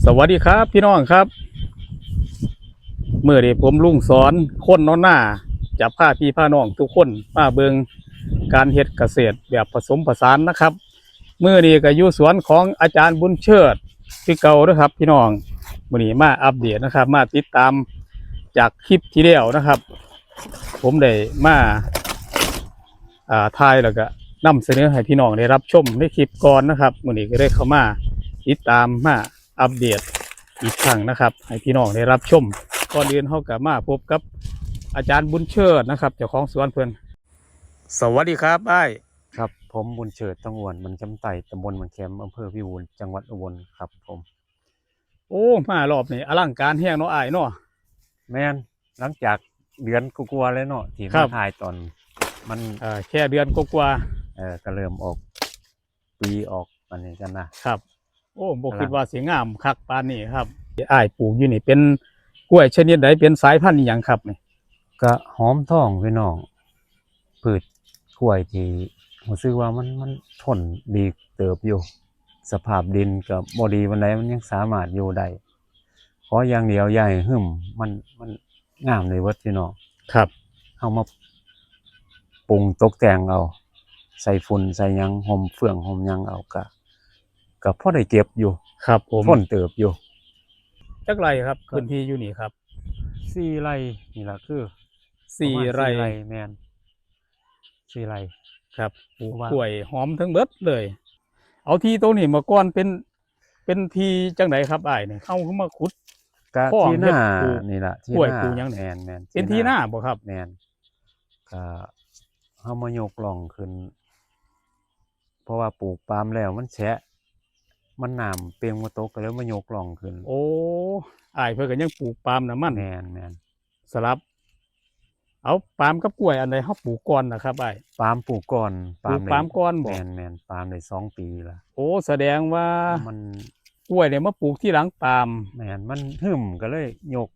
สวัสดีครับพี่น้องครับเมื่อนี้ผมลุงสอนคนนอนหน้าจะพาพี่พาน้องทุกคนมาเบิงการเฮ็ดเกษตรแบบผสมผสานนะครับเมื่อนี้ก็อยู่สวนของอาจารย์บุญเชิดพี่เก่าด้วยครับพี่น้องมื่อนี้มาอัปเดตนะครับมาติดตามจากคลิปที่แล้วนะครับผมได้มาถ่ายแล้วก็นำเสนอให้พี่น้องได้รับชมในคลิปก่อนนะครับมื่อนี้ก็ได้เข้ามาติดตามมาอัปเดตอีกครั้งนะครับให้พี่น้องได้รับชมก่อนอื่นเขากับมาพบกับอาจารย์บุญเชิดนะครับเจ้าของสวนเพื่อนสวัสดีครับอ้ายครับผมบุญเฉิดตงวนมันจำไต่ตำบลมันแคมอำเภอพิบูลจังหวัดอุบลครับผมโอ้มารอบนี้อลังการแห้งเนาะอ้ายเนาะแม่นหลังจากเดือนกลัวาๆแล้วเนาะที่ ครั มา บ ถ่ายตอนมันแค่เดือนกว่า ก็เริ่มออกปีออกอันนี้กันนะครับ โอ้บ่คิดว่าสิงามคักปานนี้ครับอ้ายปลูกอยู่นี่เป็นกล้วยชนิดใดเป็นสายพันธุ์อิหยังครับนี่ ก็หอมทองพี่น้องพืชกล้วยที่ผมซื้อว่ามันทนดีเติบอยู่สภาพดินกับบ่ดีวันใดมันยังสามารถอยู่ได้ขออย่างเดียวใหญ่หึมมันงามเลยเวิร์ดพี่น้อง ครับเอามาปรุงตกแต่งเอาใส่ฝุ่นใส่หยังห่มเฟืองห่มหยังเอาก็พอได้เก็บอยู่ครับผม ทนเติบอยู่จักไรครับพื้นที่อยู่นี่ครับ 4 ไร่นี่ล่ะคือ สี่ ประมาณ ไร่ แม่น4 ไร่ ครับปลูก เพราะว่า กล้วยหอมทั้งเบิดเลย เอาที่ตรงนี้มาก่อนเป็นที่จังไดครับอ้ายนี่เข้ามาขุด ก็ ข้อ ที่หน้า เฮ็ดปลูก นี่ล่ะที่ กล้วย หน้า ปลูกหยังนี่ แม่น เป็นที่หน้าบ่ครับ แม่นก็เฮามายกล่องขึ้น เพราะว่าปลูกปาล์มแล้วมันแฉะมันน้ำเปียงมาตกก็เลยมายกล่องขึ้น โอ้อ้ายเพิ่นก็ยังปลูกปาล์มน้ำมัน แม่น สลับ เอาปาล์มกับกล้วยอันใดเฮาปลูกก่อนนะครับอ้าย ปาล์มปลูกก่อน ปลูกปาล์มก่อนบ่ แม่นปาล์มได้2 ปีละ โอ้แสดงว่า มัน กล้วยเนี่ยมาปลูกที่หลังปาล์ม แม่นมันหึมก็เลยยก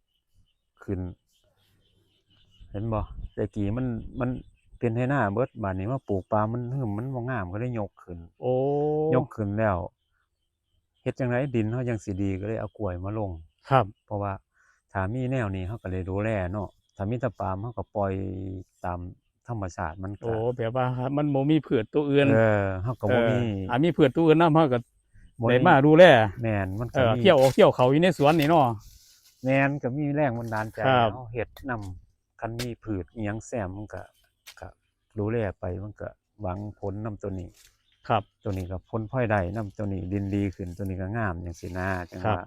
ขึ้น เห็นบ่แต่กี้มันเป็นให้หน้าเบิดบาดนี้มาปลูกปาล์มมันหึมมันบ่งามก็เลยยกขึ้น โอ้ ยกขึ้นแล้วเฮ็ดจังไดดินเฮาจังสิดีก็เลยเอากล้วยมาลง ครับ เพราะว่าถ้ามีแนวนี้เฮาก็เลยดูแลเนาะถ้ามีแต่ปาล์มเฮาก็ปล่อยตามธรรมชาติมันก็ โอ้แบบว่ามันบ่มีพืชตัวอื่น เฮาก็บ่มี มีพืชตัวอื่นนำเฮาก็ บ่ ได้มาดูแล แม่นมันก็มี เที่ยวออกเที่ยวเขาอยู่ในสวนนี่เนาะ แม่นก็มีแรงบันดาลใจ ครับ เฮาเฮ็ดนำคันมีพืชอิหยังแซมมันก็ดูแลไปมันก็หวังผลนำตัวนี้ ครับ ตัวนี้ก็ผลพลอยได้นำตัวนี้ดินดีขึ้นตัวนี้ก็งามจังซี่นะจัง ครับ ว่า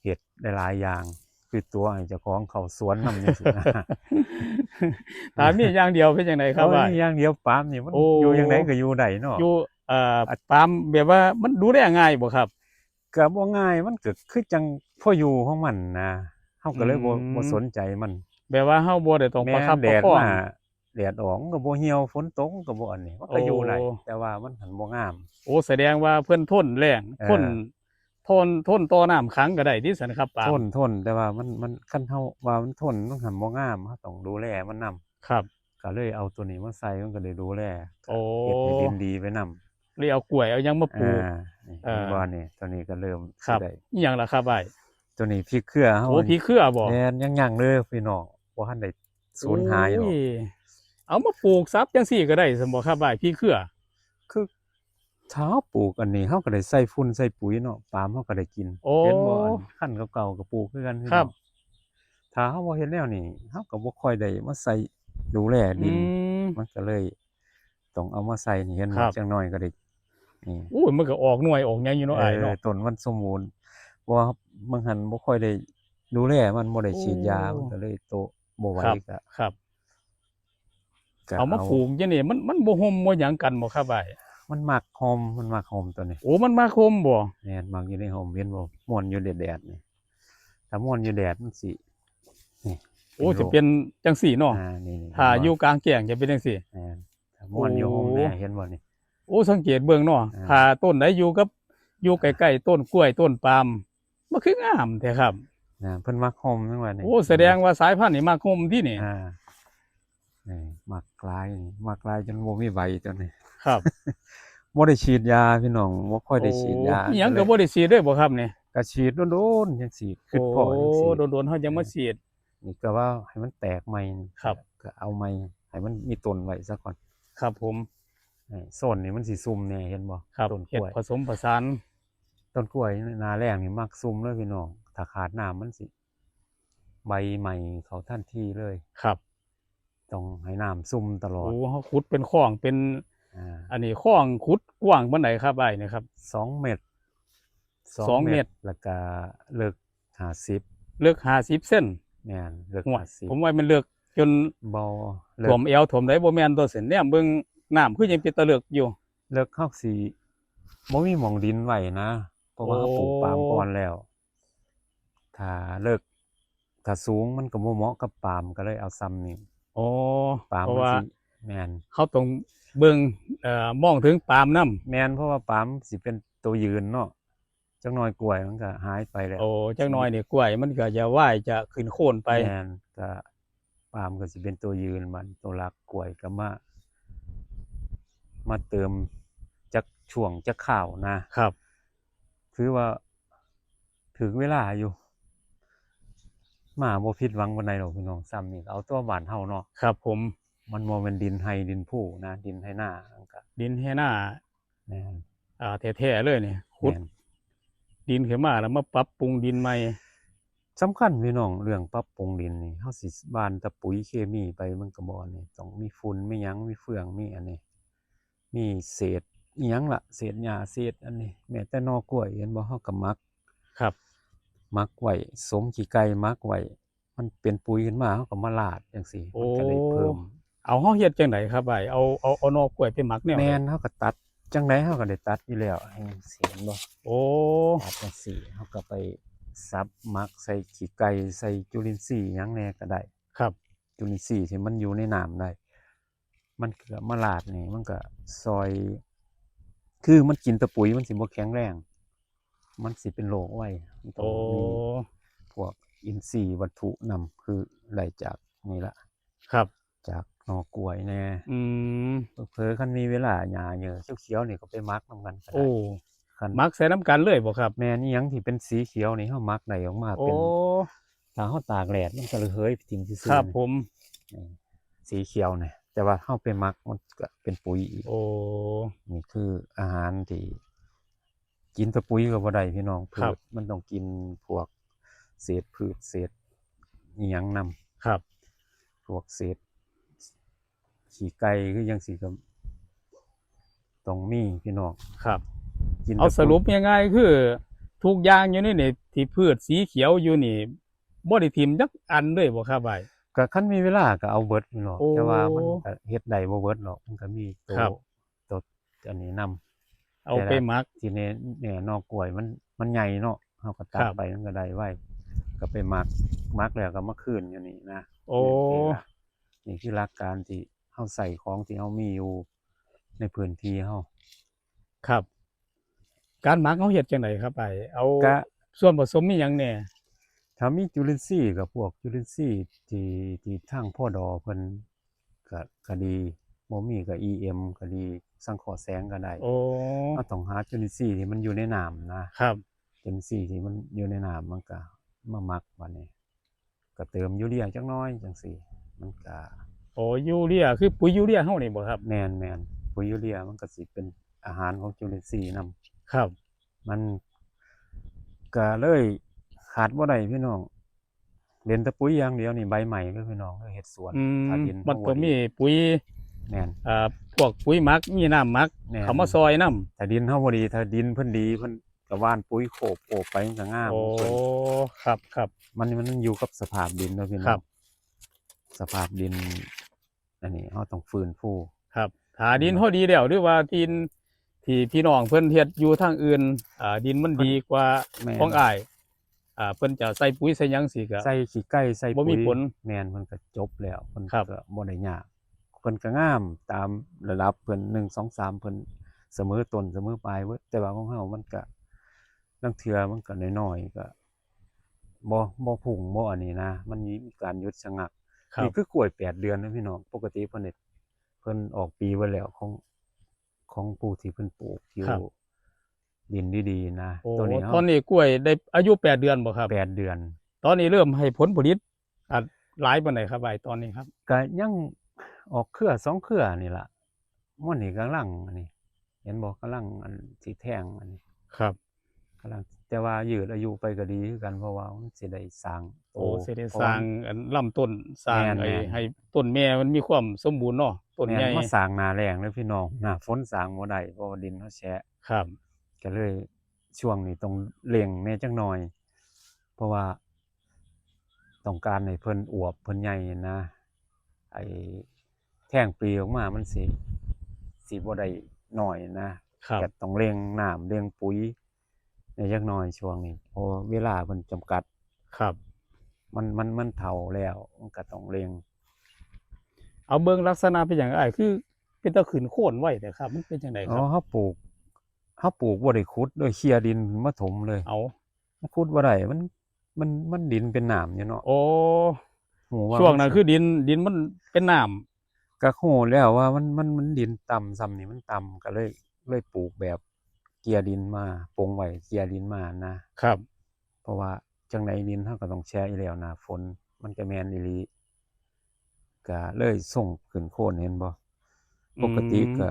เฮ็ดได้หลายอย่างคือตัวให้เจ้าของเข้าสวนนำจังซี่นะ ตามมีอย่างเดียวเป็นจังไดครับ โอ้ ว่าย อย่างเดียวปาล์มนี่มัน โอ้ อยู่จังไดก็อยู่ได้เนาะ อยู่ปาล์มแบบว่ามันดูแลง่ายบ่ครับ ก็บ่ง่ายมันก็คือจังพออยู่ของมันนะเฮาก็เลยบ่สนใจมัน แบบว่าเฮาบ่ได้ต้องประคับ แด ประ ด คอง มาแดดออกมันก็บ่เหี่ยวฝนตกมันก็บ่อันนี้มันก็อยู่ได้ โอ้ แต่ว่ามันหันบ่งาม โอ้แสดงว่าเพิ่นทนแรง เออ ทนต่อน้ำขังก็ได้ที่สันครับปาล์ม ทนแต่ว่ามันคันเฮาว่ามันทนมันหันบ่งามเฮาต้องดูแลมันนำ ครับ ก็เลยเอาตัวนี้มาใส่มันก็ได้ดูแล โอ้ เฮ็ดให้ดินดีไปนำ เลยเอากล้วยเอาหยังมาปลูก นี่ เออ เห็นบ่นี่ตัวนี้ก็เริ่ม ครับ สิได้ อีหยังล่ะครับอ้าย ตัวนี้พริกเครือเฮา โอ้พี่เครือบ่ แม่นยังๆเลยพี่น้องบ่ทันได้สูญหายหรอก โเอามาปลูกซับจังซี่ก็ได้สมบ่ครับอ้ายพี่เครือ คือถ้าเราปลูกอันนี้เราก็ได้ใส่ฝุ่นใส่ปุ๋ยเนาะปาล์มเราก็ได้กิน โอ้ เห็นบ่อันคันเก่าๆก็ปลูกคือกันพี่ ครั น้ บ องถ้าเราบ่เฮ็ดแนวนี้เราก็บ่ค่อยได้มาใส่ดูแลดิน ม มันก็เลยต้องเอามาใส่นี่เห็น ครั บ่ บ จังน้อยก็ได้นี่ อู้ยมันก็ออกหน่วยออกหยังอยู่เนาะอ้ายเนาะ ต้นมันสมบูรณ์เพราะว่าบางหันบ่ค่อยได้ดูแลมันบ่ได้ฉีดยา โอ้ มันก็เลยโตบ่ไหว ครับ ก็ ครับ ก็ เอามาปลูกจังนี่มันบ่ห่มบ่หยังกันบ่ครับอ้าย มันมักหอมตัวนี้ โอ้มันมาคมบ่ แม่นมักอยู่ในหอมเห็นบ่ม่วนอยู่แดดๆนี่ถ้าม่วนอยู่แดดมันสินี่ โอ้จะเป็นจังซี่เนาะ นี่ ถ้าอยู่กลางแจ้งจะเป็นจังซี่ แม่นถ้าม่วนอยู่หอม โอ้ แน่เห็นบ่นี่ โอ้สังเกตเบิ่งเนาะ อ่า ถ้าต้นใดอยู่ใกล้ๆต้นกล้วยต้นปาล์มมันคืองามแท้ครับ นะเพิ่นมักหอมจังว่านี่ โอ้แสดงว่าสายพันธุ์นี่มาคมที่นี่ นี่มักหลายนี่มักหลายจนบ่มีใบตัวนี้ ครับ บ่ได้ฉีดยาพี่น้องบ่ค่อยได้ฉีดยา โอ้อิหยังก็บ่ได้ฉีดเด้อบ่ครับนี่ ก็ฉีดโดนๆจังซี่คิ โอ้ ดพ้อจังซี่ โดนๆเฮายังมาฉีด นี่ก็ว่าให้มันแตกใหม่นี่ ครับ ก็เอาใหม่ให้มันมีต้นไว้ซะก่อน ครับผม โซนนี่มันสิซุ่มแน่เห็นบ่ ครับ ต้นก เฮ็ด ล้วย ผสมผสาน ต้นกล้วยหน้าแล้งนี่มักซุ่มเลยพี่น้องถ้าขาดน้ำมันสิใบใหม่เขาทันทีเลย ครับ ต้องให้น้ำซุ่มตลอด โอ้เฮาขุดเป็นคลองเป็น อ่า อันนี้คลองขุดกว้างปานใดครับอ้ายเนี่ยครับ 2 เมตร สองเมตร แล้วก็ลึก50 ลึก50เส้น แม่นลึก ห่วยผม 50 ว่ามันลึกจน บ่ลึ ท่ว ก มเอวท่วมได้บ่แม่นตัวเส้นแนมเบิ่งน้ำคือยังเป็นตะลึกอยู่ เลิกเข้าสิบ่มีหม่องดินไว้นะ เพราะว่าเขาปลูกปาล์มก่อนแล้ว ถ้าเลิกถ้าสูงมันก็บ่เหมาะกับปาล์มก็เลยเอาซ้ำนี่ โอ้ ปาล์ม เพราะ มัน ว่า สิแม่น เขาต้องเบิ่งมองถึงปาล์มนํ แม่นเพราะว่าปาล์มสิเป็นตัวยืนเนาะจักหน่อยกล้วยมันก็หายไปแล้ว โอ้จักหน่อยนี่กล้วยมันก็จะว่ายจะขึ้นโคนไป แม่นก็ปาล์มก็สิเป็นตัวยืนมันตัวหลักกล้วยก็มาเติมจักช่วงจักข้าวนะครับ ถือว่าถึงเวลาอยู่มาบ่ผิดหวังปานใดดอกพี่น้องซ้ำนี่ก็เอาตัวบ้านเฮาเนาะ ครับผม มันบ่แม่นดินไร่ดินภูนะดินไร่นามันก็ ดินให้หน้า แม่น แท้ๆเลยนี่ขุด แม่น ดินขึ้นมาแล้วมาปรับปรุงดินใหม่ สำคัญพี่น้องเรื่องปรับปรุงดินนี่เฮาสิบ้านแต่ปุ๋ยเคมีไปมันก็บ่นี่ต้องมีฝุ่นมีหยังมีเฟืองมีอันนี้ มีเศษอิหยังล่ะเศษหญ้าเศษอันนี้แม้แต่หน่อกล้วยเห็นบ่เฮาก็หมัก ครับ หมักไว้สมขี้ไก่หมักไว้มันเป็นปุ๋ยขึ้นมาเฮาก็มาราดจังซี่ โอ้ มันก็เลยเพิ่ม เอาเฮาเฮ็ดจังไดครับอ้ายเอาหน่อกล้วยไปหมักแนว แม่นเฮาก็ตัดจังไดเฮาก็ได้ตัดอยู่แล้วให้เสียนบ่ โอ้ ตัดจังซี่เฮาก็ไปสับหมักใส่ขี้ไก่ใส่จุลินทรีย์หยังแหน่ก็ได้ ครับ จุลินทรีย์ที่มันอยู่ในน้ำได้ มันก็มาราดนี่มันก็ซอย คือมันกินแตะปุ๋ยมันสิบ่แข็งแรง มันสิเป็นโรคไว้มันต้อ โอ้ งมีพวกอินทรีย์วัตถุนำคือได้จากนี่ล่ะ ครับ จากหน่อกล้วยแหน่ อืม เผลอๆคันมีเวลาหญ้าเยอะเขียวๆนี่ก็ไปหมักนำกันก็ โอ้ ได้คัน หมักใส่น้ำกันเลยบ่ครับ แม่นอีหยังที่เป็นสีเขียวนี่เฮาหมักได้ออกมา โอ้ เป็นถ้าเฮาตากแดดมันก็ระเหยไปทิ้งซื่อๆ ครับ นี่ ผม นี่สีเขียวนี่แต่ว่าเฮาไปหมักมันก็เป็นปุ๋ยอีก โอ้ นี่คืออาหารที่กินแตะปุ๋ยก็บ่ได้พี่น้องพื ครับ ชมันต้องกินพวกเศษพืชเศษอีหยังนำ ครับ พวกเศษขี้ไก่คือจังซี่ก็ต้องมีพี่น้อง ครับ กิน เอา แต่ สรุปง่ายๆคือทุกอย่างอยู่ในนี่ที่พืชสีเขียวอยู่นี่บ่ได้ทิ่มจักอันเลยบ่ครับอ้าย ก็คันมีเวลาก็เอาเบิดพี่น้อง โอ้ แต่ว่ามันก็เฮ็ดได้บ่เบิดหรอกมันก็มีตัว ครับ ตัวอันนี้นำ เอาไปหมัก ทีนี้เนี่ยนอกกล้วยมันใหญ่เนาะเฮาก็ตัด ครับ ไปมันก็ได้ไว้ก็ไปหมักแล้วก็มาคืนอยู่นี่นะ โอ้ นี่คือหลักการที่เฮาใส่ของที่เฮามีอยู่ในพื้นที่เฮา ครับ การหมักเฮาเฮ็ดจังไดครับอ้ายเอา ก็ ส่วนผสมมีหยังแหน่ ถ้ามีจุลินทรีย์ก็พวกจุลินทรีย์ที่ทางพ่อดอเพิ่นก็ดีบ่มีก็ EM ก็ดีสังเคราะห์แสงก็ได้ โอ้ เราต้องหาจุลินทรีย์ที่มันอยู่ในน้ำนะครับ จุลินทรีย์ที่มันอยู่ในน้ำมันก็มาหมักบัดนี้ก็เติมยูเรียจักหน่อยจังซี่มันก็ โอ้ยูเรียคือปุ๋ยยูเรียเฮานี่บ่ครับ แม่นปุ๋ยยูเรียมันก็สิเป็นอาหารของจุลินทรีย์นำ ครับ มันก็เลยขาดบ่ได้พี่น้องเล่นแต่ปุ๋ยอย่างเดียวนี่ใบใหม่เด้อพี่น้องเด้อเฮ็ดสวน อืม ถ้าดิน มัน เฮา ก็ บ่ดี มีปุ๋ย แม่น พวกปุ๋ยหมักมีน้ำหมัก แม่น เขามาซอยน้ ถ้าดินเฮาบ่ดีถ้าดินเพิ่นดีเพิ่นก็หว่านปุ๋ยโขบไปมันก็งาม ำโอ้ ของเพิ่น ครับครับ มันอยู่กับสภาพดินเนาะพี่น้อง ครับ สภาพดินอันนี้เฮาต้องฟื้นฟู ครับถ้าดินเฮาดีแล้วหรือว่าดินที่พี่น้องเพิ่นเฮ็ดอยู่ทางอื่นดินมันดีกว่า แม่น ของอ้ายเพิ่นจะใส่ปุ๋ยใส่หยังสิก็ ใส่ขี้ไก่ใส่ บ่มี ปุ๋ย ผล แม่นเพิ่นก็จบแล้วเพิ่น ครับ ก็บ่ได้ยากเพิ่นก็งามตามระดับเพิ่น1 2 3เพิ่นเสมอต้นเสมอปลายเบิดแต่ว่าของเฮามันก็ลางเทื่อมันก็น้อยๆก็บ่พุ่งบ่อันนี้นะ มันมีการหยุดชะงัก ครับ นี่คือกล้วย8 เดือนนะพี่น้องปกติเพิ่นออกปีไว้แล้วของผู้ที่เพิ่นปลูกอยู่ ครับ ดินดีๆนะ โอ้ ตัวนี้ ตอนนี้กล้วยได้อายุ8 เดือนบ่ครับ 8 เดือน ตอนนี้เริ่มให้ผลผลิตหลายปานใดครับอ้ายตอนนี้ครับ ก็ยังออกเครือ2เครือนี่ล่ะม่วนนี่กำลังอันนี้ เห็นบ่กำลังอันสิแทงอันนี้ ครับ กำลังแต่ว่ายืดอายุไปก็ดีคือกันเพราะว่ามันสิได้สร้างโต โอ้สิได้ เพะ ส ว่ ร้างอันลำต้นสร้าง แม่นๆ ให้ต้นแม่มันมีความสมบูรณ์เนาะต้น แม่ ใหญ่ นมาสร้างหน้าแล้งเด้อพี่น้องหน้าฝนสร้างบ่ได้เพราะว่าดินเขาแฉะ ครับ ก็เลยช่วงนี้ต้องเร่งแหน่จักหน่อย เพราะว่าต้องการให้เพิ่นอวบเพิ่นใหญ่นะไอ้แท่งปลีออกมามันสิบ่ได้น้อยนะครับ ก็ต้องเร่งน้ำเร่งปุ๋ยแหน่จักหน่อยช่วงนี้เพราะเวลาเพิ่นจำกัด ครับ มันเฒ่าแล้วมันก็ต้องเร่ง เอาเบิ่งลักษณะเป็นหยังอ้ายคือเป็นตาขึ้นโคนไว้แต่ครับ มันเป็นจังได๋ อ๋ ค อ รับ เฮาปลูกบ่ได้ขุดโดยเคลียร์ดินมาถมเลย เอา มันขุดบ่ได้มันดินเป็นน้ำอยู่เนาะ โอ้ ฮู้ว่า ช่วงนั้น มั คือดินมันเป็นน้ำ ก็ฮู้แล้วว่ามันดินต่ำส่ำนี่มันต่ำก็เลยปลูกแบบเกลี่ยดินมาปลงไว้เกลี่ยดินมานะ ครับ เพราะว่าจังไดดินเฮาก็ต้องแช่อยู่แล้วหน้าฝนมันก็แม่นอีหลีก็เลยส่งขึ้นโคนเห็นบ่ปกติก็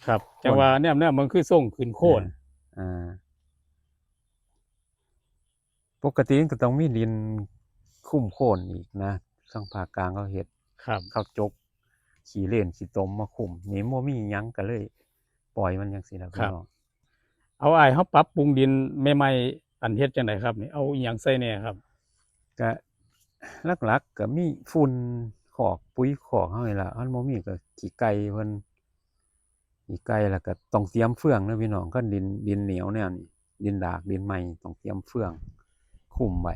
ครับ โคน จังว่าแนมมันคือส่งขึ้นโคน อ่าปกติมันก็ต้องมีดินคุ้มโคนอีกนะทางภาคกลางเขาเฮ็ด ครับ เขาจกขี้เล่นขี้ตมมาคุมนี่บ่มีหยังก็เลย ปล่อยมันจังซี่ล่ะพี่น้อง เอาอ้ายเฮาปรับปรุงดินใหม่ๆอันเฮ็ดจังไดครับนี่เอาอิหยังใส่แหน่ครับ ก็หลักๆก็มีฝุ่นขอกปุ๋ยขอกเฮานี่ล่ะอันบ่มีก็ขี้ไก่เพิ่นขี้ไก่แล้วก็ต้องเตรียมเฟืองเด้อพี่น้องคันดินเหนียวแนวนี้ดินดากดินใหม่ต้องเตรียมเฟืองคุมไว้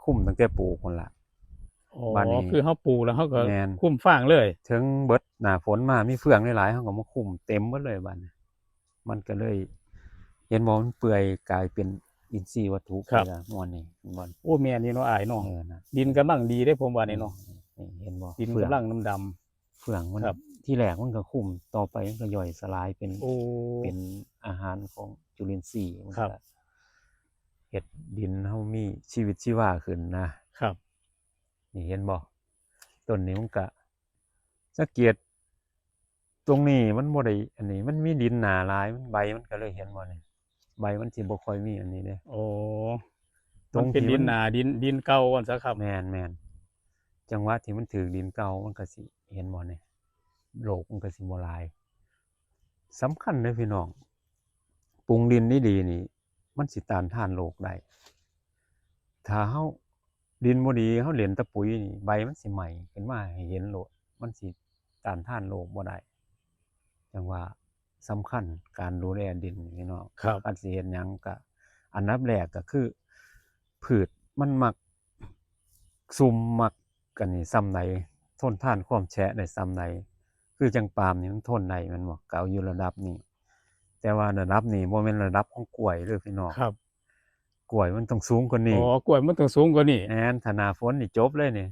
คุมตั้งแต่ปลูกพุ่นล่ะ อ๋อ บ้านนี้ คือเฮาปลูกแล้วเฮาก็ แม่น คุ้มฟางเลย ถึงเบิดหน้าฝนมามีเฟืองหลายๆเฮาก็มาคุมเต็มเบิดเลยบัดนี้มันก็เลย เห็นบ่มันเปื่อยกลายเป็นอินทรีย์วัตถุไปแล้วม่วนนี่เห็นบ่ โอ้แม่นนี่เนาะอ้ายเนาะ นะ ดินกำลังดีเด้ผมว่านี่เนาะ นี่เห็นบ่ ดิน เฟือง กำลังดำๆ เฟืองมัน ครับ ที่แรกมันก็คุมต่อไปมันก็ย่อยสลายเป็น โอ้ เป็นอาหารของจุลินทรีย์มัน ครั ก็ บ เฮ็ดดินเฮามีชีวิตชีวาขึ้นนะครับ นี่เห็นบ่ต้นนี้มันก็สังเกตตรงนี้มันบ่ได้อันนี้มันมีดินหนาหลายมันใบมันก็เลยเห็นบ่นี่ใบมันสิบ่ค่อยมีอันนี้เด้ โอ้ ตรง มันเป็น ที่ ดิ มัน น หนาดินเก่าก่อนซะครับ แม่นจังหวะที่มันถึกดินเก่ามันก็สิเห็นบ่นี่โรคมันก็สิบ่หลายสำคัญเด้อพี่น้องปรุงดินดีๆนี่มันสิต้านทานโรคได้ถ้าเฮาดินบ่ดีเฮาเล่นแต่ปุ๋ยนี่ใบมันสิไหม้ขึ้นมาให้เห็นโลดมันสิต้านทานโรคบ่ได้จังว่าสำคัญการดูแลดินนี่พี่น้อง ครับ การสิเฮ็ดหยังก็อันดับแรกก็คือพืชมันมักซุ่มมักกันนี่ส่ำใดทนทานความแฉะได้ส่ำใดคือจังปาล์มนี่มันทนได้แม่นบ่ก็เอาอยู่ระดับนี้แต่ว่าระดับนี้บ่แม่นระดับของกล้วยเด้อพี่น้อง ครับ กล้วยมันต้องสูงกว่า อ๋ นี้ อกล้วยมันต้องสูงกว่านี้ แม่นถ้าหน้าฝนนี่จบเลยนี่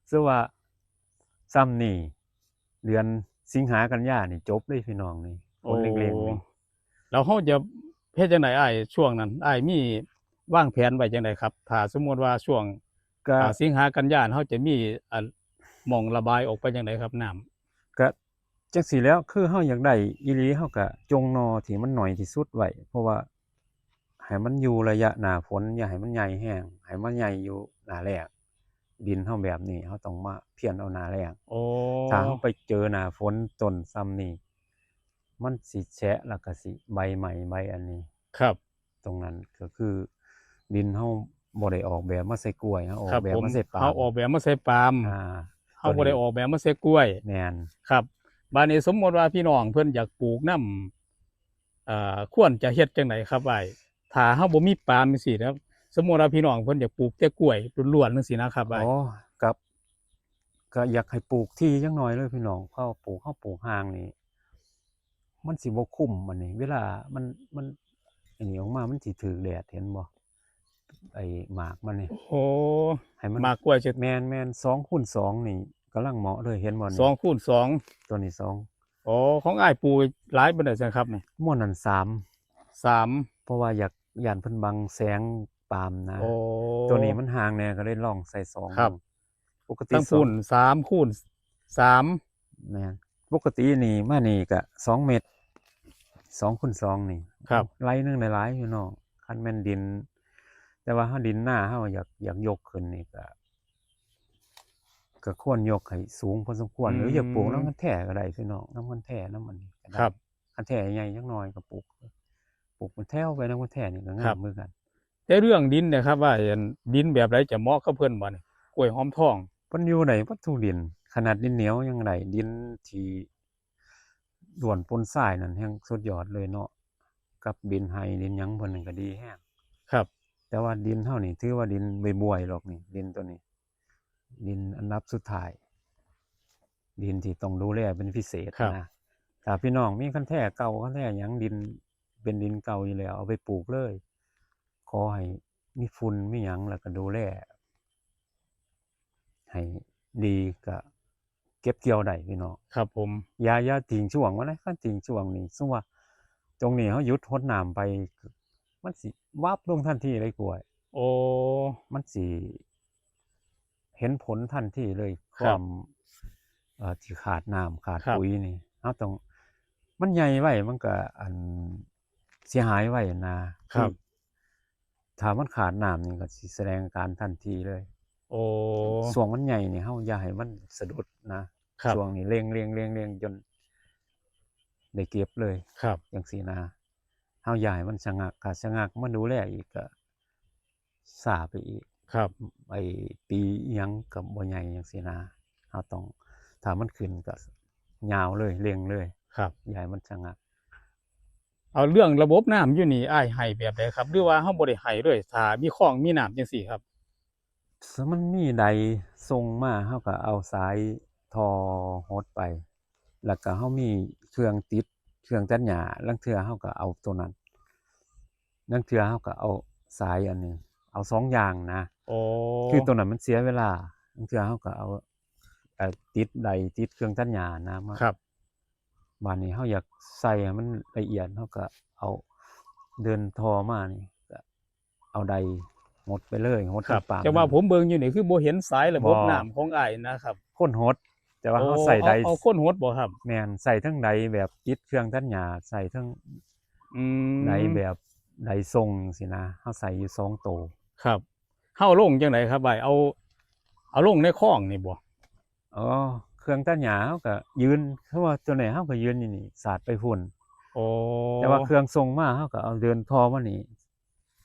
คือว่าซ้ำนี่เดือนสิงหากันยานี่จบเลยพี่น้องนี่ฝนเร่งๆนี่ แล้วเฮาจะเฮ็ดจังไดอ้ายช่วงนั้นอ้ายมีวางแผนไว้จังไดครับ ถ้าสมมุติว่าช่วง ก็ สิงหากันยาเฮาจะมีหม่องระบายออกไปจังไดครับน้ำ ก็จังซี่แหล้วคือเฮาอยากได้อีหลีเฮาก็จงหน่อที่มันน้อยที่สุดไว้เพราะว่าให้มันอยู่ระยะหน้าฝนอย่าให้มันใหญ่แรงให้มันใหญ่อยู่หน้าแล้งดินเฮาแบบนี้เฮาต้องมาเพี้ยนเอาหน้าแล้ง โอ้ ถ้าเฮาไปเจอหน้าฝนต้นซ้ำนี่มันสิแฉะแล้วก็สิใบใหม่ใบอันนี้ ครับ ตรงนั้นก็คือดินเฮาบ่ได้ออกแบบมาใส่กล้วยเฮาออ ครั กแบบ ผม มาใส่ปาล์ เฮาม ออกแบบมาใส่ปาล์ม อ่า เฮาบ่ได้ออกแบบมาใส่กล้วย แม่น ครับบัดนี้สมมุติว่าพี่น้องเพิ่นอยากปลูกนำควรจะเฮ็ดจังไดครับอ้ายถ้าเฮาบ่มีปาล์มจังซี่นะครับสมมุติว่าพี่น้องเพิ่นอยากปลูกแต่กล้วยล้วนๆจังซี่นะครับอ้าย อ๋อกับก็อยากให้ปลูกที่จังน้อยเลยพี่น้องเพราะปลูกห่างนี่มันสิบ่คุ้มอันนี้เวลามันอันนี้ออกมามันสิถูกแดดเห็นบ่ไอ้หมากมันนี่ โอ้ ให้มัน หมากกล้วยจะ แม่น2คูณ2นี่กำลังเหมาะเลยเห็นบ่นี่ 2คูณ2 ตัวนี้2 อ๋อของอ้ายปลูกหลายปานใดจังครับนี่ ม่วนนั้น 3เพราะว่าอยากย่านเพิ่นบังแสงปาล์มนะ โอ้ ตัวนี้มันห่างแหน่ก็เลยลองใส่2ครับ ปกติ ทั้ง สอ พุ่ ง น3คูณ3แม่นปกตินี่มานี่ก็2 เมตร2 คูณ 2นี่ ครับ ไร่หนึงได้หลายอยู่น้องคันแม่นดิน แต่ว่าเฮาดินนาเฮาอยากยกขึ้นนี่ก็ควรยกให้สูงพอสมควรหรืออยากปลูกนำกันแท้ก็ได้พี่น้องนำกันแท้นำอันนี้ก็ได้ ครับ คันแท้ใหญ่จักหน่อยก็ปลูกเป็นแถวไปนำกันแท้นี่ก็งา ครั ม บ คือกัน แต่เรื่องดินเนี่ยครับว่าอันดินแบบใดจะเหมาะกับเพิ่นบ่นี่กล้วยหอมทอง มันอยู่ได้วัตถุดิน ขนาดดินเหนียวยังได้ดินที่ล้วนปนทรายนั่นแฮ่งสุดยอดเลยเนาะกับดินไห้ดินหยังเพิ่นนั่นก็ดีแฮง ครับ แต่ว่าดินเฮานี่ถือว่าดินบ่วยๆหรอกนี่ดินตัวนี้ ดินอันดับสุดท้าย ดินที่ต้องดูแลเป็นพิเศษ ครับ นะถ้าพี่น้องมีคันแท้เก่าคันแท้หยังดินเป็นดินเก่าอยู่แล้วเอาไปปลูกเลย ขอให้มีฝุ่นมีหยังแล้วก็ดูแลให้ดีก็เก็บเกี่ยวได้พี่น้อง ครับผม อย่าทิ้งช่วงว่านะคันทิ้งช่วงนี่สมมุติว่าตรงนี้เฮาหยุดรดน้ำไปมันสิวับลงทันทีเลยกล้วย โอ้ มันสิเห็นผลทันทีเลยค ครับ วามที่ขาดน้ำขาด ครับ ปุ๋ยนี่เฮาต้องมันใหญ่ไว้มันก็เสียหายไว้นะครับ ถ้ามันขาดน้ำนี่ก็สิแสดงอาการทันทีเลย โอ้ ช่วงมันใหญ่นี่เฮาอย่าให้มันสะดุดนะครับ ช่วงนี้เร่งจนได้เก็บเลย ครับ จังซี่นะเฮาอย่าให้มันชะงักถ้าชะงักมาดูแลอีกก็ช้าไปอีก ครับ ปีอิหยังก็บ่ใหญ่จังซี่นะเฮาต้องถ้ามันขึ้นก็ยาวเลยเร่งเลย ครับ อย่าให้มันชะงัก เอาเรื่องระบบน้ำอยู่นี่อ้ายให้แบบใดครับ หรือว่าเฮาบ่ได้ให้เลยถ้ามีคลองมีน้ำจังซี่ครับ ถ้ามันมีใดส่งมาเฮาก็เอาสายท่อหดไป แล้วก็เฮามีเครื่องติดเครื่องตัดหญ้าลางเทื่อเฮาก็เอาตัวนั้นลางเทื่อเฮาก็เอาสายอันนี้เอา2อย่างนะ โอ้ คือตัวนั้นมันเสียเวลาลางเทื่อเฮาก็เอาติดใดติดเครื่องตัดหญ้านะมา ครับ บัดนี้เฮาอยากใส่ให้มันละเอียดเฮาก็เอาเดินท่อมานี่ก็เอาใดหดไปเลยหด ครับ ปาม แต่ว่าผมเบิ่งอยู่นี่คือบ่เห็นสายระบบ บ่ น้ำของอ้ายนะครับ คนหด แต่ว่า โอ้ เฮาใส่ใด เอาคนหดบ่ครับ แม่นใส่ทั้งใดแบบติดเครื่องตัดหญ้าใส่ทั้ง อืม ใดแบบใดทรงจังซี่นะเฮาใส่อยู่2โตว ครับเฮาลงจังไดครับอ้ายเอาลงในคลองนี่บ่ อ๋อเครื่องตัดหญ้าเฮาก็ยืนคือว่าตัวไหนเฮาก็ยืนอยู่นี่สาดไปพุ่น โอ้ แต่ว่าเครื่องทรงมาเฮาก็เอาเดินท่อมานี่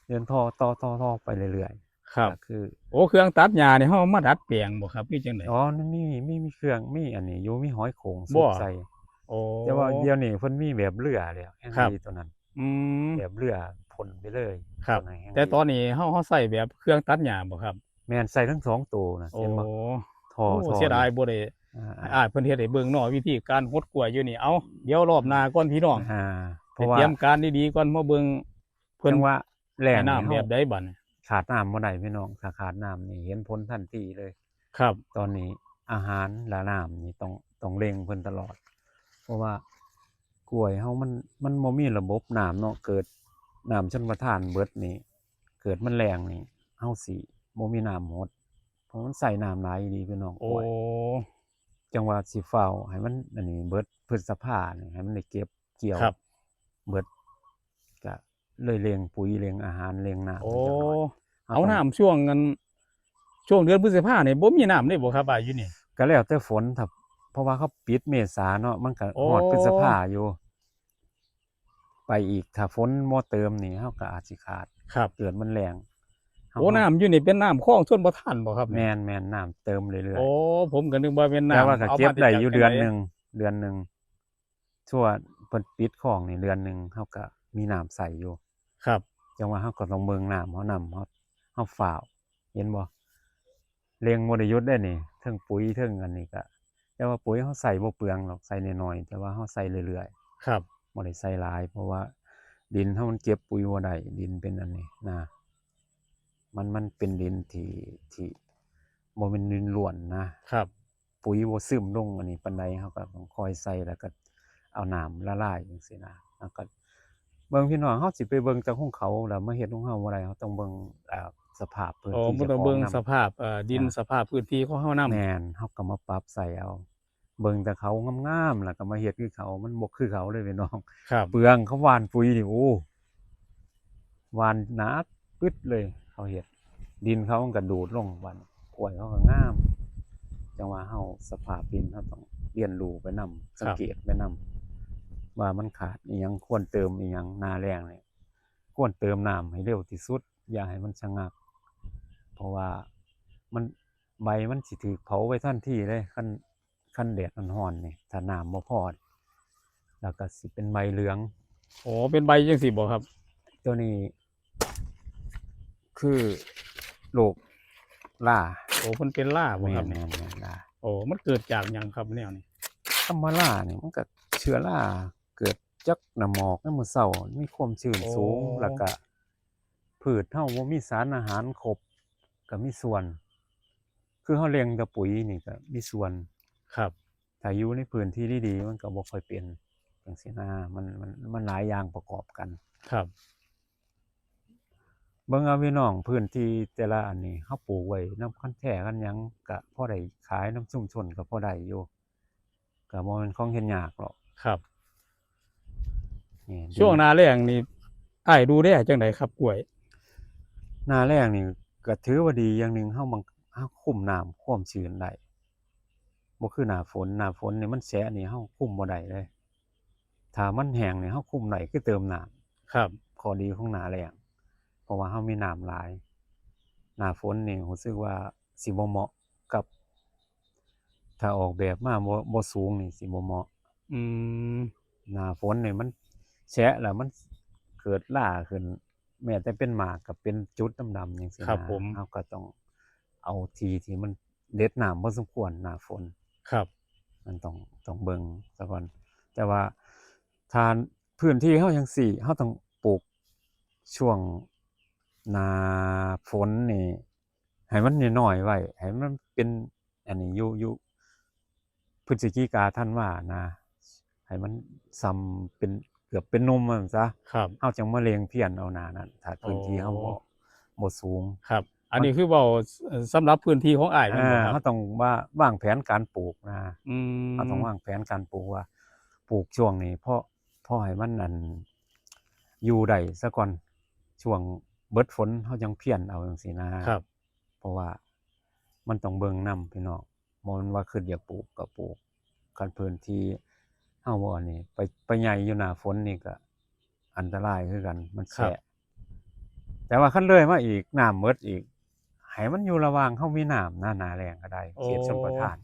เดินท่อต่อไปเรื่อยๆ ครับ ก็คือ โอ้เครื่องตัดหญ้านี่เฮามาดัดแปลงบ่ครับคือจังได๋ อ๋อมันมีเครื่องมีอันนี้อยู่มีหอยโข่ง บ่ สุกใส่ โอ้ แต่ว่าเดี๋ยวนี้เพิ่นมีแบบเรือแล้วแฮง ครับ ดีตัวนั้น อืม แบบเรือพ่นไปเลย ครับ ตัวนั้นแฮง แต่ต ดี อนนี้เฮาใส่แบบเครื่องตัดหญ้าบ่ครับ แม่นใส่ทั้ง2ตัวน่ะ โอ้ เห็นบ่ท่อ โอ้เสียดายบ่ได้ อ่า เพิ่นเฮ็ดให้เบิ่งเนาะวิธีการหดกล้วยอยู่นี่เอาเดี๋ยวรอบหน้าก่อนพี่น้อง เพ ไป ราะว่า เตรียมการดีๆก่อนมาเบิ่งเพิ่น จังว่าแหล่ ให้ ง น้ำ นี่ แบ เฮา บใดบัดนี้ ขาดน้ำบ่ได้พี่น้องถ้าขาดน้ำนี่เห็นผลทันทีเลย ครับ ตอนนี้อาหารและน้ำนี่ต้องเร่งเพิ่นตลอด เพราะว่ากล้วยเฮามันบ่มีระบบน้ำเนาะเกิดน้ำชลประทานเบิดนี่เกิดมันแล้งนี่เฮาสิบ่มีน้ำหดเพราะมันใส่น้ำหลายอีหลีพี่น้องก โอ้ ล้วยจังว่าสิเฝ้าให้มันอันนี้เบิดพฤษภานี่ให้มันได้เก็บเกี่ยว ครับ เบิดก็เลยเร่งปุ๋ยเร่งอาหารเร่งน้ำ โอ้ จักหน่อย เอาน้ำช่วงนั้นช่วงเดือนพฤษภาเนี่ยบ่มีน้ำเลยบ่ครับอยู่นี่ ก็แล้วแต่ฝนครับเพราะว่าเขาปิดเมษาเนาะมันก็ โอ้ ฮอดพฤษภาอยู่ ไปอีกถ้าฝนบ่เติมนี่เฮาก็อาจสิขาด ครับ เกิดมันแรงเฮา โอ้น้ำอยู่นี่เป็นน้ำคลองชลประทานบ่ครับ แม่นน้ำเติมเรื่อย โอ้ผมก็นึกว่าเป็น ๆ น้ำ แต่ว่าก็ เอา เก็บ มา ได้ จาก อยู่ จั เดือน ใ หนึงชั่วเพิ่นปิดคลองนี่เดือนหนึงเฮาก็มีน้ำใส่อยู่ ครับ จังว่าเฮาก็ต้องเบิ่งน้ำเฮาฝ้าวเห็นบ่เร่งบ่ได้หยุดได้นี่เทิงปุ๋ยเทิงอันนี้ก็แต่ว่าปุ๋ยเฮาใส่บ่เปลืองหรอกใส่น้อยๆแต่ว่าเฮาใส่เรื่อยๆ ครับ บ่ได้ใส่หลาย เพราะว่าดินเฮามันเก็บปุ๋ยบ่ได้ดินเป็นอันนี้นะมันเป็นดินที่บ่แม่นดินล้วนนะครับ ปุ๋ยบ่ซึมลงอันนี้ปานใดเฮาก็ต้องคอยใส่แล้วก็เอาน้ำละลายจังซี่นะแล้วก็ เบิ่งพี่น้องเฮาสิไปเบิ่งแต่ของเขาแล้วมาเฮ็ดของเฮาบ่ได้เฮาต้องเบิ่งสภาพพื้น อ๋อ ที่ บ่ เจ้า ต้อง ขอ เบิ่ ง ง นำ สภาพดินสภาพพื้นที่ของเฮานำ แม่นเฮาก็มาปรับใส่เอา เบิ่งแต่เขางามๆแล้วก็มาเฮ็ดคือเขามันบ่คือเขาเลยพี่น้อง ครับ เปลืองเขาหว่านปุ๋ยนี่โอ้หว่านหนาปึ๊ดเลย เขาเฮ็ดดินเขามันก็ดูดลงหว่านกล้วยเขาก็งาม จังว่าเฮาสภาพดินเฮาต้องเรียนรู้ไปนำสังเกตไปนำว่ามันขาดอิหยังควรเติมอิหยังหน้าแล้งนี่ควรเติมน้ำให้เร็วที่สุด อย่าให้มันชะงัก เพราะว่ามันใบมันสิถูกเผาไว้ทันทีเลยคันแดดมันร้อนนี่ถ้าน้ำบ่พอแล้วก็สิเป็นใบเหลือง อ๋อเป็นใบจังซี่บ่ครับ ตัวนี้คือโรครา โอ้เพิ่นเป็นล่าบ่ แม่ ครับ น เนี่ย ๆๆรา โอ้มันเกิดจากหยังครับแนวนี้ ธรรมรานี่มันก็เชื้อราเกิดจากน้ำหมอกยามมื้อเช้ามีความชื้นสูง แล้วก็พืชเฮาบ่มีสารอาหารครบก็มีส่วน คือเฮาเลี้ยงแต่ปุ๋ยนี่ก็มีส่วน ครับ ถ้าอยู่ในพื้นที่ดีๆมันก็บ่ค่อยเป็นจังซี่นะมันหลายอย่างประกอบกัน ครับ เบิ่งเอาพี่น้องพื้นที่แต่ละอันนี้เฮาปลูกไว้นำคันแท้คันหยังก็พอได้ขายนำชุมชนก็พอได้อยู่ก็บ่แม่นของเฮ็ดยากหรอก ครับ นี่ ช่วงหน้าแล้งนี่อ้ายดูแลจังไดครับกล้วย หน้าแล้งนี่ก็ถือว่าดีอย่างหนึงเฮาคุมน้ำความชื้นได้บ่คือหน้าฝนนี่มันแฉะนี่เฮาคุมบ่ได้เลย ถ้ามันแห้งนี่เฮาคุมได้คือเติมน้ำ ครับ ข้อดีของหน้าแล้งเพราะว่าเฮามีน้ำหลาย หน้าฝนนี่รู้สึกว่าสิบ่เหมาะกับ ถ้าออกแบบมาบ่สูงนี่สิบ่เหมาะ อืม หน้าฝนนี่มันแฉะแล้วมันเกิดราขึ้น แม้แต่เป็นหมากก็เป็นจุดดำๆจังซี่ ครับ นะ ผม เฮาก็ต้องเอาที่มันเด็ดน้ำพอสมควรหน้าฝน ครับ มันต้องเบิ่งซะก่อน แต่ว่าถ้าพื้นที่เฮาจังซี่เฮาต้องปลูกช่วงหน้าฝนนี่ให้มันน้อยๆไว้ให้มันเป็นอันนี้อยู่พฤศจิกาธันวานะให้มันส่ำเป็นเกือบเป็นหนุ่มว่าซั่นซะ ครับ เฮาจังมาเล็งเพี้ยนเอาหน้านั้นถ้าพื้นที่เฮาบ่สูง ครับ อันนี้คือเว้าสำหรับพื้นที่ของอ้ายแม่นบ่ค เฮา รับ ต้องวางแผนการปลูกนะ อืม เราต้องวางแผนการปลูกว่าปลูกช่วงนี้เพราะให้มันอยู่ได้ซะก่อนช่วงเบิดฝนเฮาจังเพี้ยนเอาจังซี่นะครับ เพราะว่ามันต้องเบิ่งนำพี่น้องบ่แม่นว่าคิดอยากปลูกก็ปลูกคันพื้นที่เฮาบ่อันนี้ไปใหญ่อยู่หน้าฝนนี่ก็อันตรายคือกันมัน ครับ แฉะแต่ว่าคันเลยมาอีกน้ำหมดอีกให้มันอยู่ระหว่างเฮามีน้ำหน้าแล้งก็ได้เขตชลประทาน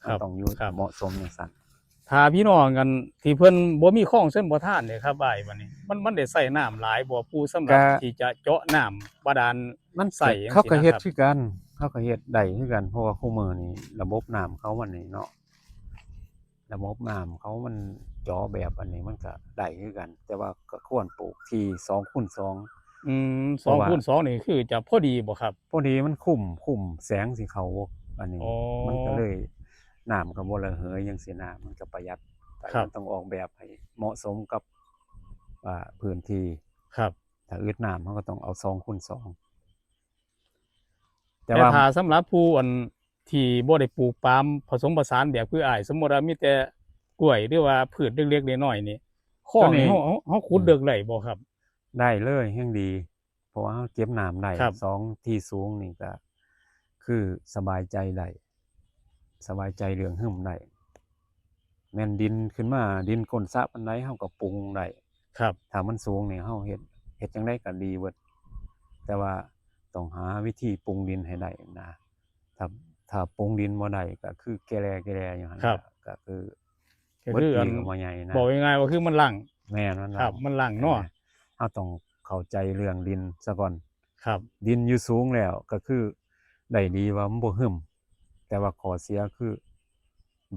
ครับ ต้องอยู่ ครับ เหมาะสมจังซั่น ถ้าพี่น้องกันที่เพิ่นบ่มีคลองชลประทานเนี่ยครับอ้ายบัดนี้มันได้ใช้น้ำหลายบ่ปูสำหรับที่จะเจาะน้ำบาดาล มัน ใส่จังซี่ เขาก็เฮ็ด นะครับ คือกันเขาก็เฮ็ดได้คือกันเพราะว่าคู่มือนี้ระบบน้ำเขามันนี่เนาะระบบน้ำเขามันเจาะแบบอันนี้มันก็ได้คือกัน แต่ว่าก็ควรปลูกที่2คูณ2 อืม เพราะว่า 2คูณ2นี่คือจะพอดีบ่ครับ พอดีมันคุ้มแสงสิเข้าอันนี้ อ๋อ มันก็เลยน้ำก็บ่ระเหยจังซี่นะมันก็ประหยัดแต่ ครับ มันต้องออกแบบให้เหมาะสมกับพื้นที่ ครับ ถ้าอึดน้ำเขาก็ต้องเอา2คูณ2แต่ แต่ ว่า ถ้าสำหรับผู้ที่บ่ได้ปลูกปาล์มผสมผสานแบบคืออ้ายสมมุติว่ามีแต่กล้วยหรือว่าพืชเล็กๆน้อยๆนี่ข้อ ตัวนี้ นี่เฮาขุดเลือกได้บ่ครับ ได้เลยแห่งดี เพราะว่าเราเก็บน้ำได้ ครับ สองที่สูงนี่ก็คือสบายใจได้สบายใจเรื่องหึมได้แม่นดินขึ้นมาดินก้นสระปานใดเฮาก็ปรุงได้ ครับ ถ้ามันสูงนี่เฮาเฮ็ดจังไดก็ดีเบิดแต่ว่าต้องหาวิธีปรุงดินให้ได้นะถ้าปรุงดินบ่ได้ก็คือแก่แร่อยู่หั่น ครับ ก็คือ ก็ เบิด คือ ปีก็บ่ใหญ่นะ บอกง่ายๆว่าคือมันหลั่ง แม่นมัน ครับ มันหลั่งเนาะ เฮาต้องเข้าใจเรื่องดินซะก่อน ครับ ดินอยู่สูงแล้วก็คือได้ดีว่ามันบ่หึมแต่ว่าข้อเสียคือ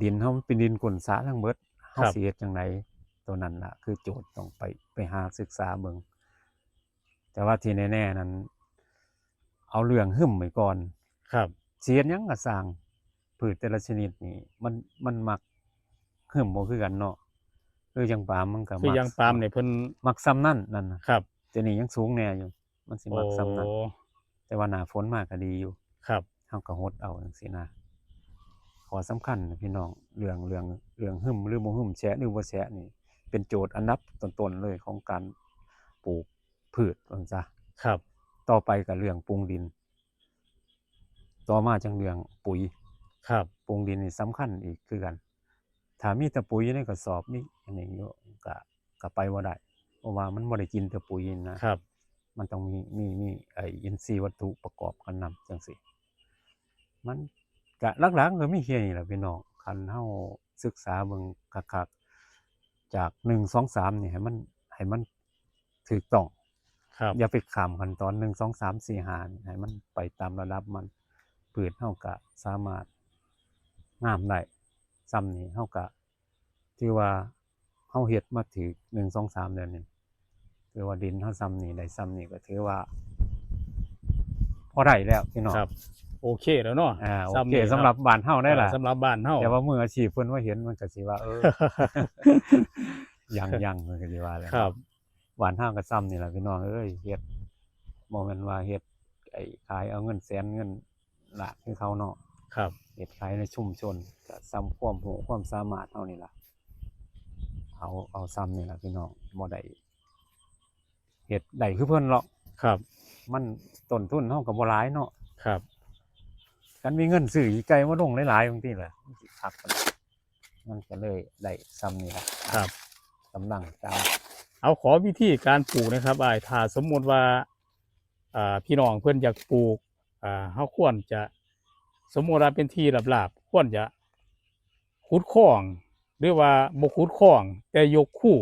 ดินเฮามันเป็นดินก้นสระทั้งเบิดเฮา ครับ สิเฮ็ดจังไดตัวนั้นล่ะ คือโจทย์ต้องไปหาศึกษาเบิ่งแต่ว่าที่แน่ๆนั้นเอาเรื่องหึมไว้ก่อน ครับ สิเฮ็ดหยังก็สร้างพืชแต่ละชนิดนี่มันมักหึมบ่คือกันเนาะคื คือยังปาล์มมันก็ คือยังปาล์มเนี่ยเพิ่น มักซ้ำนั่นน่ะแต่นี่ยังสูงแน่อยู่มันสิมักซ้ำนั่น โอ้ แต่ว่าหน้าฝนมาก็ดีอยู่ ครับ เฮาก็ฮดเอาจังซี่นะข้อสำคัญนะพี่น้องเรื่องหึมหรือบ่หึมแฉะหรือบ่แฉะนี่เป็นโจทย์อันดับต้นๆเลยของการปลูกพืชว่าซั่นซะ ครับ ต่อไปก็เรื่องปรุงดิน ต่อมาจังเรื่องปุ๋ย ครับ ปรุงดินนี่สำคัญอีกคือกัน ถ้ามีแต่ปุ๋ยในกระสอบนี่อันนี้อยู่ก็ไปบ่ได้เพราะว่ามันบ่ได้กินแต่ปุ๋ยนะครับ มันต้องมีอินทรีย์วัตถุประกอบกันนำจังซี่มันก็หลักๆก็มีแค่นี้แหละพี่น้องคันเฮาศึกษาเบิ่งคักๆจาก1 2 3นี่ให้มันถูกต้อง ครับ อย่าไปข้ามขั้นตอน1 2 3 4 5นี่ให้มันไปตามระดับมันพืชเฮาก็สามารถงามได้ซ้ำนี่เฮาก็ถือว่าเฮาเฮ็ดมาถูก1 2 3เดือนนี่ถือว่าดินเฮาซ้ำนี่ได้ซ้ำนี่ก็ถือว่าพอได้แล้วพี่น้อง ครับ โอเคแล้วเนาะ โอเคสำหรับบ้านเฮาได้ล่ะ สำหรับบ้านเฮา แต่ว่ามืออาชีพเพิ่นว่าเห็นมันก็สิว่า ยังมันก็สิว่าแหละ ครับ บ้านเฮาก็ซ้ำนี่ล่ะพี่น้องเอ้ยเฮ็ดบ่แม่นว่าเฮ็ดขายเอาเงินแสนเงินล้านคือเขาเนาะ ครับ เฮ็ดขายในชุมชนก็ซ้ำความรู้ความสามารถเฮานี่ล่ะเอาซ้ำนี่ล่ะพี่น้องบ่ได้เฮ็ดได้คือเพิ่นหรอก ครับ มันต้นทุนเฮาก็บ่หลายเนาะ ครับ กันมีเงินซื้ออีไก่มาลงหลายๆบางทีแหละมันสิคักกันมันก็เลยได้ซ้ำนี่ล่ะ ครับ กำลังตาม เอาขอวิธีการปลูกนะครับอ้ายถ้าสมมุติว่าพี่น้องเพิ่นอยากปลูกเฮาควรจะสมมุติว่าเป็นที่ลาบๆควรจะขุดคลองหรือว่าบ่ขุดคลองแต่ยกคู่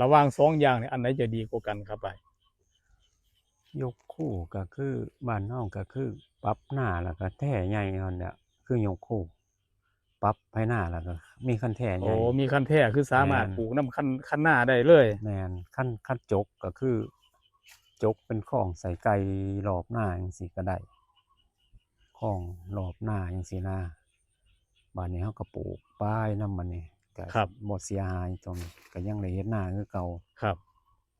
ระหว่างสองอย่างนี่อันไหนจะดีกว่ากันครับอ้าย ยกคู่ก็คือบ้านเฮาก็คือปรับหน้าแล้วก็แท้ใหญ่นั่นแหละคือยกคู่ปรับภายหน้าแล้วก็มีคันแท้ให โอ้ ญ่ มีคันแท้คือสามารถ แม่น ปลูกน้ำคันหน้าได้เลย แม่นคันจกก็คือจกเป็นของใส่ไก่รอบหน้าจังซี่ก็ได้ของรอบหน้าจังซี่นะบ้านนี้เฮาก็ปลูกป้ายนำบัดนี้ก็ ครับ บ่เสียหายตรงนี้ก็ยังได้เฮ็ดหน้าคือเก่า ครับ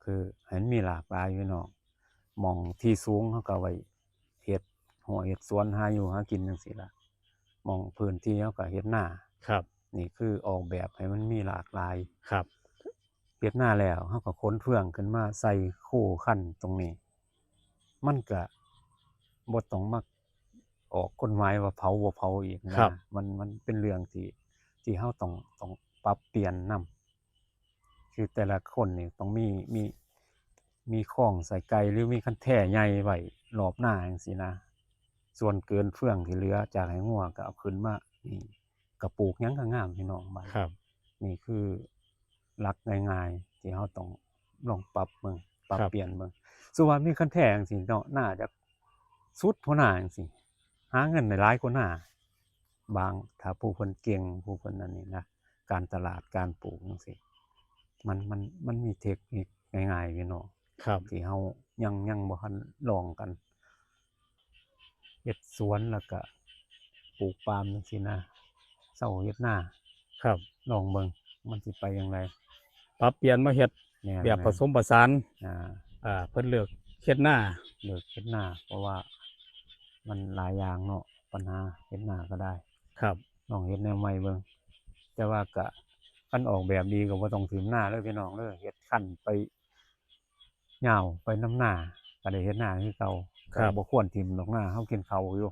คือให้มันมีหลากหลายพี่น้องหม้องที่สูงเฮาก็ไว้เฮ็ดหัวเฮ็ดสวนหาอยู่หากินจังซี่ล่ะหม้องพื้นที่เฮาก็เฮ็ดนา ครับ นี่คือออกแบบให้มันมีหลากหลาย ครับ เฮ็ดนาแล้วเฮาก็ขนเฟืองขึ้นมาใส่คู่คั่นตรงนี้ มันก็บ่ต้องมาออกกฎหมายว่าเผาบ่เผาอีกนะครับ มันเป็นเรื่องที่เฮาต้องปรับเปลี่ยนนํคือแต่ละคนนี่ต้องมีข้องใส่ไก่หรือมีคันแท้ใหญ่ไว้รอบหน้าจังซี่นะส่วนเกินเฟืองที่เหลือจากให้งัวก็เอาขึ้นมานี่ก็ปลูกหยังก็งามพี่น้องบ้าน ครับ นี่คือหลักง่ายๆที่เฮาต้องลองปรับเบิ่งปรับเปลี่ยนเบิ่งส่วนว่ามีคันแท้จังซี่เนาะน่าจะสุดหัวหน้าจังซี่หาเงินได้หลายกว่าหน้าบางถ้าผู้เพิ่นเก่งผู้เพิ่นอันนี้นะการตลาดการปลูกจังซี่มันมีเทคนิคง่ายๆพี่น้อง ครับ ที่เฮายังบ่ทันลองกันเฮ็ดสวนแล้วก็ปลูกปาล์มจังซี่นะเซาเฮ็ดนา ครับ ลองเบิ่งมันสิไปจังได ปรับเปลี่ยนมาเฮ็ด แม่น แบบผสมผสาน เพิ่นเลือกเฮ็ดหน้า เลิกเฮ็ดนาเพราะว่ามันหลายอย่างเนาะปัญหาเฮ็ดนาก็ได้ ครับ ลองเฮ็ดแนวใหม่เบิ่งแต่ว่าก็คันออกแบบดีก็บ่ต้องถิมหน้าเด้อพี่น้องเด้อเฮ็ดคันไปยาวไปนำหน้าก็ได้เฮ็ดนาคือเก่า ครับ ก็บ่ควรถิมดอกหน้าเฮากินข้าวอยู่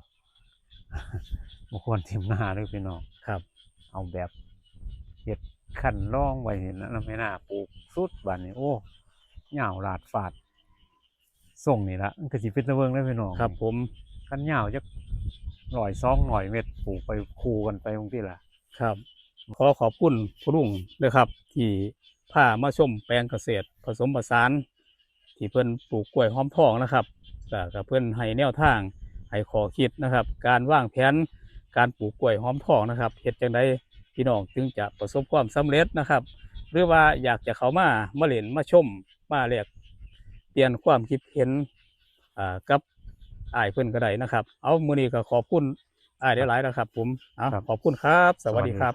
บ่ควรถิมหน้าเด้อพี่น้อง ครับ เอาแบบเฮ็ดคันรองไว้นี่นะให้หน้าปลูกสุดบัดนี้โอ้ยาวลาดฟาดทรงนี่ล่ะมันก็สิเป็นตะเบิงเด้อพี่น้อง ครับผม คันยาวจัก100 200เม็ดปลูกไปคู่กันไปจังซี่ล่ะ ครับ ขอขอบคุณผู้ลุงด้วยครับ ที่พามาชมแปลงเกษตรผสมผสาน ที่เพิ่นปลูกกล้วยหอมทองนะครับก็เพิ่นให้แนวทางให้ข้อคิดนะครับ การวางแผนการปลูกกล้วยหอมทองนะครับเฮ็ดจังไดพี่น้องจึงจะประสบความสำเร็จนะครับ หรือว่าอยากจะเข้ามาเล่นมาชมมาแลกเปลี่ยนความคิดเห็นกับอ้ายเพิ่นก็ได้นะครับ เอามื้อนี้ก็ขอบคุณอ้ายหลายๆนะครับ ผมขอบคุณครับ สวัสดีครับ